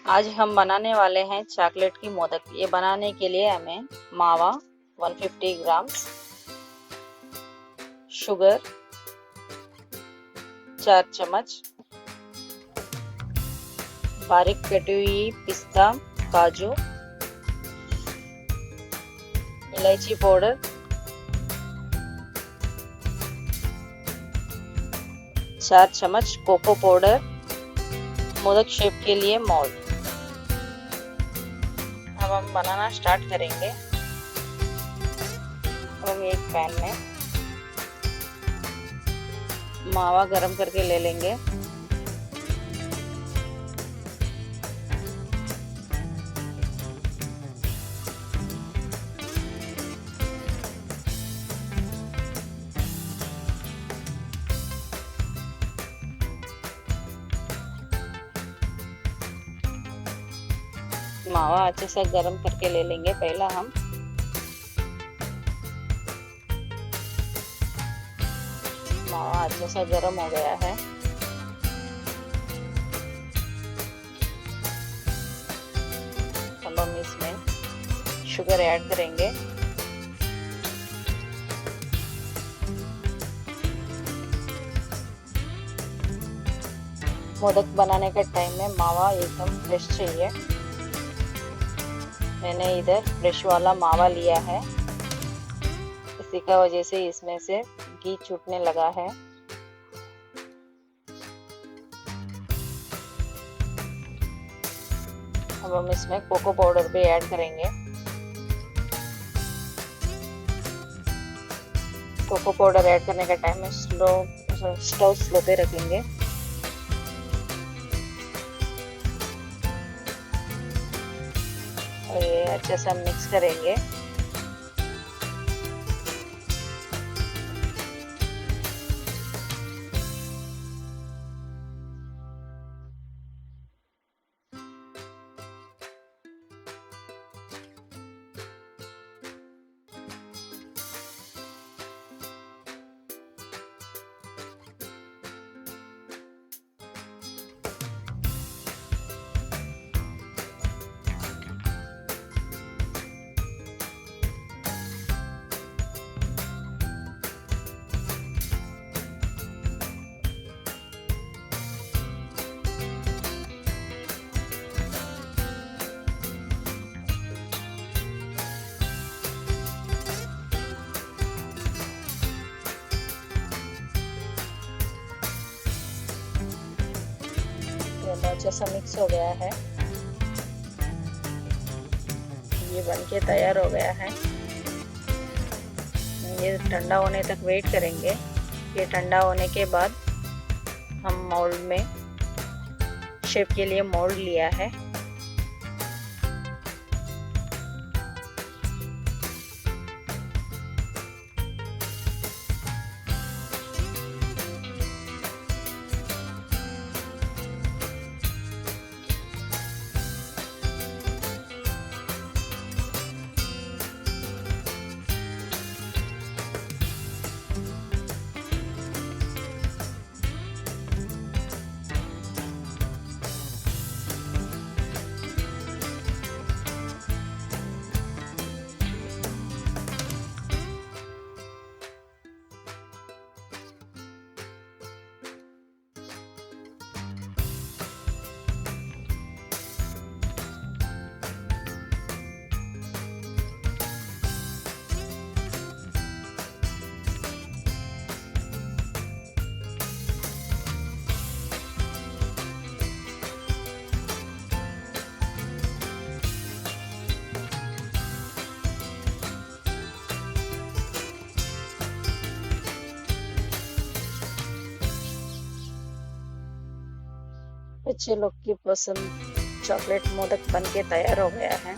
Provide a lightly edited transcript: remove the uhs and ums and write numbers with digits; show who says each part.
Speaker 1: आज हम बनाने वाले हैं चॉकलेट की मोदक। ये बनाने के लिए हमें मावा 150 ग्राम, शुगर 4 चम्मच, बारीक कटी हुई पिस्ता, काजू, इलायची पाउडर, 4 चम्मच कोको पाउडर, मोदक शेप के लिए मोल्ड। अब हम बनाना स्टार्ट करेंगे। हम एक पैन में मावा गरम करके ले लेंगे। मावा अच्छे से गरम करके ले लेंगे। पहला हम मावा अच्छे से गरम हो गया है। अब हम इसमें शुगर ऐड करेंगे। मोदक बनाने के टाइम में मावा एकदम फ्रेश चाहिए। मैंने इधर फ्रेश वाला मावा लिया है, इसी का वजह से इसमें से घी छूटने लगा है। अब हम इसमें कोको पाउडर भी ऐड करेंगे। कोको पाउडर ऐड करने का टाइम में स्टोव स्लो पे रखेंगे। और ये अच्छे से हम मिक्स करेंगे। अच्छे से मिक्स हो गया है। ये बनके तैयार हो गया है। ये ठंडा होने तक वेट करेंगे। ये ठंडा होने के बाद हम मोल्ड में शेप के लिए मोल्ड लिया है। बच्चे लोग की पसंद चॉकलेट मोदक बनके तैयार हो गया है।